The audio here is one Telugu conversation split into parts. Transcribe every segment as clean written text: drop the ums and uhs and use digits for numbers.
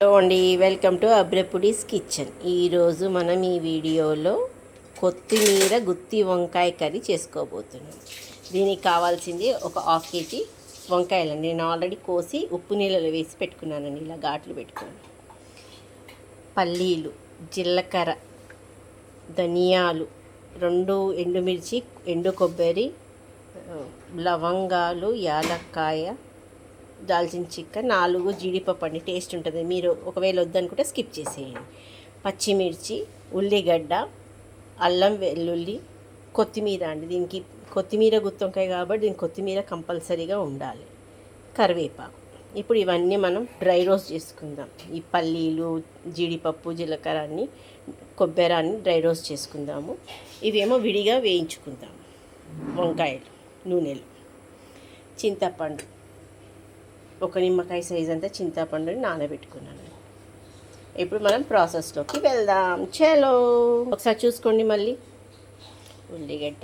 హలో అండి, వెల్కమ్ టు అబ్రపుడీస్ కిచెన్. ఈరోజు మనం ఈ వీడియోలో కొత్తిమీర గుత్తి వంకాయ కర్రీ చేసుకోబోతున్నాం. దీనికి కావాల్సింది ఒక హాఫ్ కేజీ వంకాయలండి. నేను ఆల్రెడీ కోసి ఉప్పు నీళ్ళలో వేసి పెట్టుకున్నానండి, ఇలా ఘాట్లు పెట్టుకుని. పల్లీలు, జీలకర్ర, ధనియాలు, 2 ఎండుమిర్చి, ఎండు కొబ్బరి, లవంగాలు, యాలక్కాయ, దాల్చిన చెక్క, 4 జీడిపప్పు అండి. టేస్ట్ ఉంటుంది. మీరు ఒకవేళ వద్దనుకుంటే స్కిప్ చేసేయండి. పచ్చిమిర్చి, ఉల్లిగడ్డ, అల్లం వెల్లుల్లి, కొత్తిమీర అండి. దీనికి కొత్తిమీర గుత్తొంకాయ కాబట్టి దీనికి కొత్తిమీర కంపల్సరీగా ఉండాలి. కరివేపాకు. ఇప్పుడు ఇవన్నీ మనం డ్రై రోస్ట్ చేసుకుందాం. ఈ పల్లీలు, జీడిపప్పు, జీలకర్ర అన్ని, కొబ్బరి అన్ని డ్రై రోస్ట్ చేసుకుందాము. ఇవేమో విడిగా వేయించుకుందాం. వంకాయలు నూనెలు. చింతపండు, 1 నిమ్మకాయ సైజ్ అంతా చింతపండుని నానబెట్టుకున్నాను. ఇప్పుడు మనం ప్రాసెస్లోకి వెళ్దాం. చలో, ఒకసారి చూసుకోండి మళ్ళీ. ఉల్లిగడ్డ,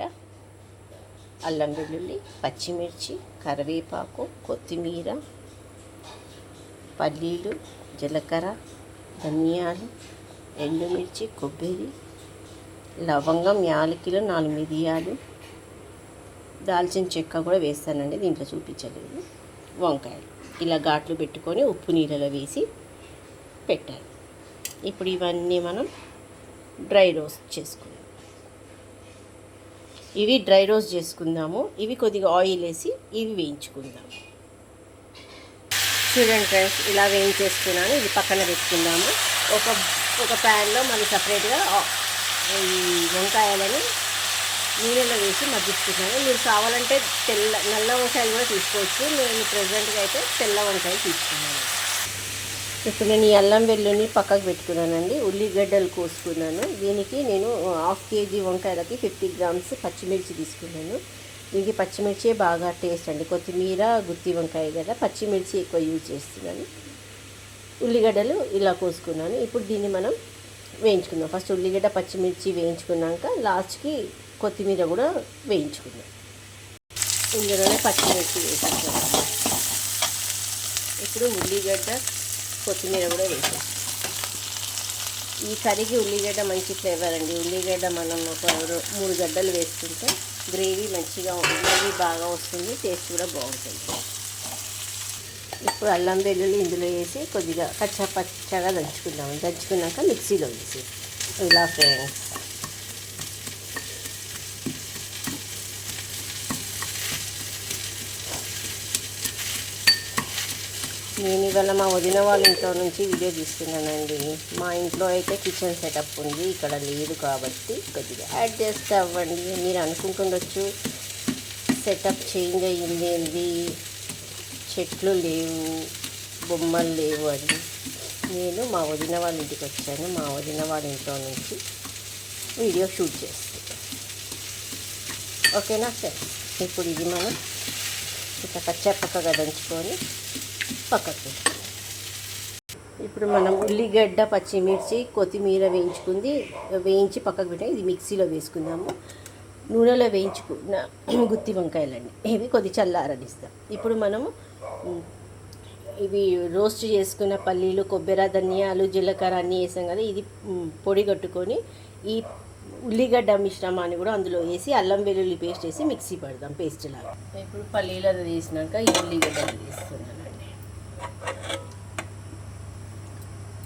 అల్లం వెల్లుల్లి, పచ్చిమిర్చి, కరివేపాకు, కొత్తిమీర, పల్లీలు, జీలకర్ర, ధనియాలు, ఎండుమిర్చి, కొబ్బరి, లవంగం, యాలకులు, 4 మిరియాలు, దాల్చిన చెక్క కూడా వేస్తానండి, దీంట్లో చూపించలేదు. వంకాయలు ఇలా ఘాట్లు పెట్టుకొని ఉప్పు నీళ్ళలో వేసి పెట్టాలి. ఇప్పుడు ఇవన్నీ మనం డ్రై రోస్ట్ చేసుకుందాం. ఇవి డ్రై రోస్ట్ చేసుకుందాము. ఇవి కొద్దిగా ఆయిల్ వేసి ఇవి వేయించుకుందాము. చూడండి ఫ్రెండ్స్, ఇలా వేయించేసుకున్నాను. ఇది పక్కన పెట్టుకుందాము. ఒక ప్యాన్లో మనం సపరేట్గా ఈ వంకాయలని నూనెలో వేసి మగ్గించుకుంటాను. మీరు కావాలంటే నల్ల వంకాయలు కూడా తీసుకోవచ్చు. నేను ప్రెజెంట్గా అయితే తెల్ల వంకాయలు తీసుకున్నాను. ఇప్పుడు నేను ఈ అల్లం వెల్లుల్ని పక్కకు పెట్టుకున్నానండి. ఉల్లిగడ్డలు కోసుకున్నాను. దీనికి నేను హాఫ్ కేజీ వంకాయలకి 50 గ్రామ్స్ పచ్చిమిర్చి తీసుకున్నాను. దీనికి పచ్చిమిర్చి బాగా టేస్ట్ అండి. కొత్తిమీర గుత్తి వంకాయ కదా, పచ్చిమిర్చి ఎక్కువ యూజ్ చేస్తున్నాను. ఉల్లిగడ్డలు ఇలా కోసుకున్నాను. ఇప్పుడు దీన్ని మనం వేయించుకుందాం. ఫస్ట్ ఉల్లిగడ్డ, పచ్చిమిర్చి వేయించుకున్నాక లాస్ట్కి కొత్తిమీర కూడా వేయించుకుందాం. ఇందులోనే పచ్చిమిర్చి వేసుకుందాం. ఇప్పుడు ఉల్లిగడ్డ, కొత్తిమీర కూడా వేసాం. ఈ కర్రీకి ఉల్లిగడ్డ మంచి ఫ్లేవర్ అండి. ఉల్లిగడ్డ మనం ఒక 3 గడ్డలు వేసుకుంటే గ్రేవీ బాగా వస్తుంది, టేస్ట్ కూడా బాగుంటుంది. ఇప్పుడు అల్లం వెల్లుల్లి ఇందులో వేసి కొద్దిగా పచ్చగా దంచుకుందాము. దంచుకున్నాక మిక్సీలో వేసి ఇలా ఫ్రెండ్స్. నేను ఇవాళ మా వదిన వాళ్ళ ఇంట్లో నుంచి వీడియో తీస్తున్నానండి. మా ఇంట్లో అయితే కిచెన్ సెటప్ ఉంది, ఇక్కడ లేదు కాబట్టి కొద్దిగా అడ్జస్ట్ అవ్వండి. మీరు అనుకుంటుండొచ్చు సెటప్ చేంజ్ అయ్యింది ఏంది, చెట్లు లేవు, బొమ్మలు లేవు అని. నేను మా వదిన వాళ్ళ ఇంటికి వచ్చాను. మా వదిన వాళ్ళ ఇంట్లో నుంచి వీడియో షూట్ చేస్తాను. ఓకేనా సార్? ఇప్పుడు ఇది మనం ఇట్లా పచ్చగా దంచుకొని పక్కకు. ఇప్పుడు మనం ఉల్లిగడ్డ, పచ్చిమిర్చి, కొత్తిమీర వేయించి పక్కకు పెట్టాం. ఇది మిక్సీలో వేసుకుందాము. నూనెలో వేయించుకున్న గుత్తి వంకాయలండి, ఇవి కొద్ది చల్లారనిస్తాం. ఇప్పుడు మనము ఇవి రోస్ట్ చేసుకున్న పల్లీలు, కొబ్బరి, ధనియాలు, జీలకర్ర అన్నీ వేసాం కదా, ఇది పొడి కట్టుకొని ఈ ఉల్లిగడ్డ మిశ్రమాన్ని కూడా అందులో వేసి అల్లం వెల్లుల్లి పేస్ట్ వేసి మిక్సీ పడదాం పేస్ట్ లాగా. ఇప్పుడు పల్లీలు అది వేసినాక ఈ ఉల్లిగడ్డలు వేస్తున్నానండి,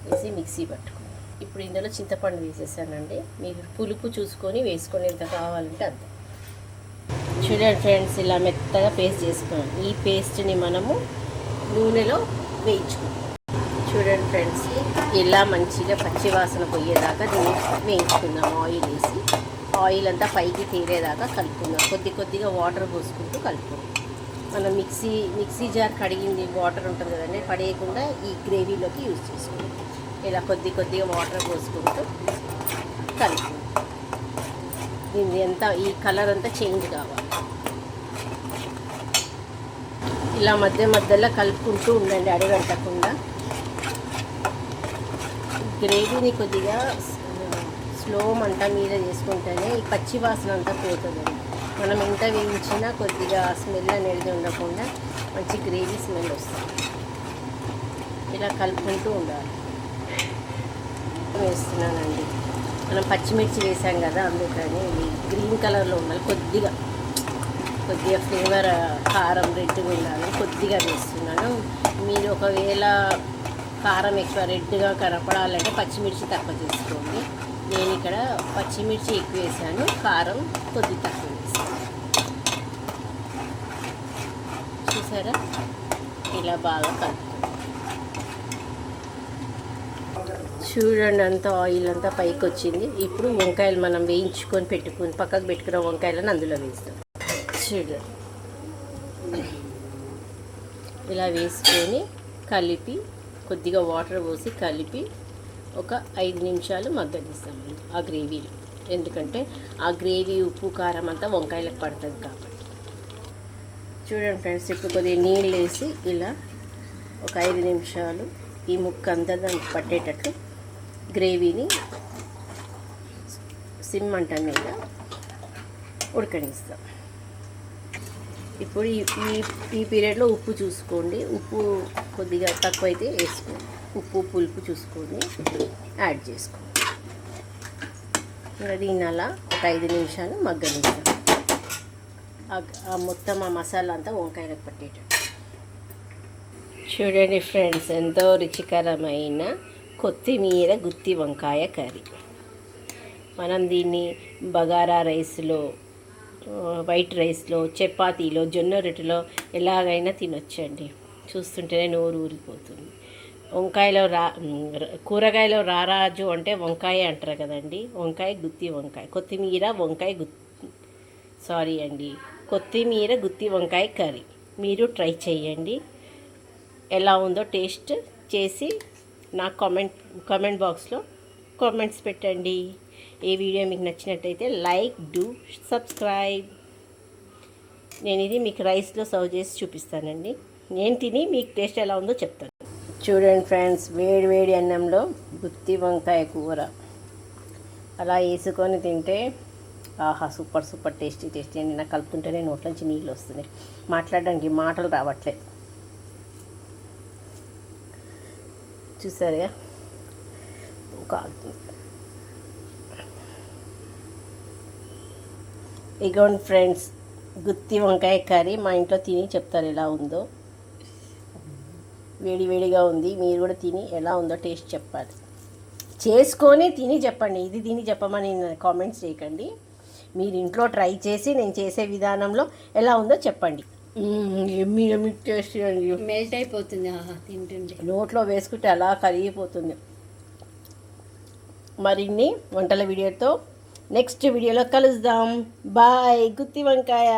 వేసి మిక్సీ పట్టుకున్నాం. ఇప్పుడు ఇందులో చింతపండు వేసేసానండి. మీరు పులుపు చూసుకొని వేసుకొని ఎంత కావాలంటే అంత. చూడండి ఫ్రెండ్స్, ఇలా మెత్తగా పేస్ట్ చేసుకున్నాం. ఈ పేస్ట్ని మనము నూనెలో వేయించుకుందాం. చూడండి ఫ్రెండ్స్, ఇలా మంచిగా పచ్చివాసన పోయేదాకా దీన్ని వేయించుకుందాం. ఆయిల్ వేసి ఆయిల్ అంతా పైకి తేలేదాకా కలుపుకుందాం. కొద్దిగా వాటర్ పోసుకుంటూ కలుపుకుందాం. మనం మిక్సీ జార్ కడిగింది వాటర్ ఉంటుంది కదండి, పడేయకుండా ఈ గ్రేవీలోకి యూజ్ చేసుకుందాం. ఇలా కొద్దిగా వాటర్ పోసుకుంటూ కలుపుకుందాం. దీన్ని ఈ కలర్ అంతా చేంజ్ కావాలి. ఇలా మధ్యలో కలుపుకుంటూ ఉండండి, అడుగంటకుండా. గ్రేవీని కొద్దిగా స్లో మంట మీద చేసుకుంటేనే ఈ పచ్చి వాసన అంతా పోతుందండి. మనం ఎంత వేయించినా కొద్దిగా స్మెల్ అనేది ఉండకుండా మంచి గ్రేవీ స్మెల్ వస్తుంది. ఇలా కలుపుకుంటూ ఉండాలి. వేస్తున్నానండి. మనం పచ్చిమిర్చి వేసాం కదా, అందుకని ఇది గ్రీన్ కలర్లో ఉండాలి. కొద్దిగా ఫ్లేవర్ కారం రెడ్గా ఉండాలి. కొద్దిగా వేస్తున్నాను. మీరు ఒకవేళ కారం ఎక్కువ రెడ్గా కనపడాలంటే పచ్చిమిర్చి తక్కువ తీసుకోండి. నేను ఇక్కడ పచ్చిమిర్చి ఎక్కువ వేసాను, కారం కొద్దిగా తక్కువ వేసాను. చూసారా, ఇలా బాగా కలుపుకోండి. చూడండి, అంతా ఆయిల్ అంతా పైకి వచ్చింది. ఇప్పుడు వంకాయలు మనం వేయించుకొని పక్కకు పెట్టుకున్న వంకాయలను అందులో వేస్తాం. చూడండి, ఇలా వేసుకొని కలిపి కొద్దిగా వాటర్ పోసి కలిపి ఒక 5 నిమిషాలు మగ్గనిస్తామండి ఆ గ్రేవీలో. ఎందుకంటే ఆ గ్రేవీ ఉప్పు కారం అంతా వంకాయలకు పడుతుంది కాబట్టి. చూడండి ఫ్రెండ్స్, ఇప్పుడు కొద్దిగా నీళ్ళు వేసి ఇలా ఒక 5 నిమిషాలు ఈ ముక్క అంతా దానికి పట్టేటట్లు గ్రేవీని సిమ్ మంట మీద ఉడకనిస్తాం. ఇప్పుడు ఈ పీరియడ్లో ఉప్పు చూసుకోండి. ఉప్పు కొద్దిగా తక్కువైతే వేసుకోండి. ఉప్పు పులుపు చూసుకొని యాడ్ చేసుకోండి. దీన్ని అలా ఒక 5 నిమిషాలు మగ్గనిస్తాం. మొత్తం ఆ మసాలా అంతా వంకాయలకు పట్టేటట్టు. చూడండి ఫ్రెండ్స్, ఎంతో రుచికరమైన కొత్తిమీర గుత్తి వంకాయ కర్రీ. మనం దీన్ని బగారా రైస్లో, వైట్ రైస్లో, చపాతీలో, జొన్న రొట్టెలో ఎలాగైనా తినొచ్చండి. చూస్తుంటేనే నోరు ఊరిపోతుంది. వంకాయలో కూరగాయలో రారాజు అంటే వంకాయ అంటారు కదండి. వంకాయ గుత్తి వంకాయ, కొత్తిమీర గుత్తి వంకాయ కర్రీ మీరు ట్రై చేయండి. ఎలా ఉందో టేస్ట్ చేసి నాకు కామెంట్ బాక్స్లో కామెంట్స్ పెట్టండి. ఈ వీడియో మీకు నచ్చినట్టయితే లైక్, డూ సబ్స్క్రైబ్. నేను ఇది మీకు రైస్లో సర్వ్ చేసి చూపిస్తానండి. నేను తిని మీకు టేస్ట్ ఎలా ఉందో చెప్తాను. చూడండి ఫ్రెండ్స్, వేడి అన్నంలో గుత్తి వంకాయ కూర అలా వేసుకొని తింటే ఆహా, సూపర్ టేస్టీ అండి. నాకు కలుపుతుంటేనే నోట్లోంచి నీళ్ళు వస్తున్నాయి. మాట్లాడడానికి మాటలు రావట్లేదు. చూసారుగా, ఇగోండి ఫ్రెండ్స్, గుత్తి వంకాయ కర్రీ మా ఇంట్లో తిని చెప్తారు ఎలా ఉందో. వేడిగా ఉంది. మీరు కూడా తిని ఎలా ఉందో టేస్ట్ చెప్పాలి. చేసుకొని తిని చెప్పండి. ఇది తిని చెప్పమని కామెంట్స్ చేయకండి. మీరు ఇంట్లో ట్రై చేసి నేను చేసే విధానంలో ఎలా ఉందో చెప్పండి. ఎమ్మి టేస్ట్ అండి, మెల్ట్ అయిపోతుంది తింటుంటే. నోట్లో వేసుకుంటే అలా కరిగిపోతుంది. మరిన్ని వంటల వీడియోతో నెక్స్ట్ వీడియోలో కలుద్దాం. బాయ్. గుత్తి వంకాయ.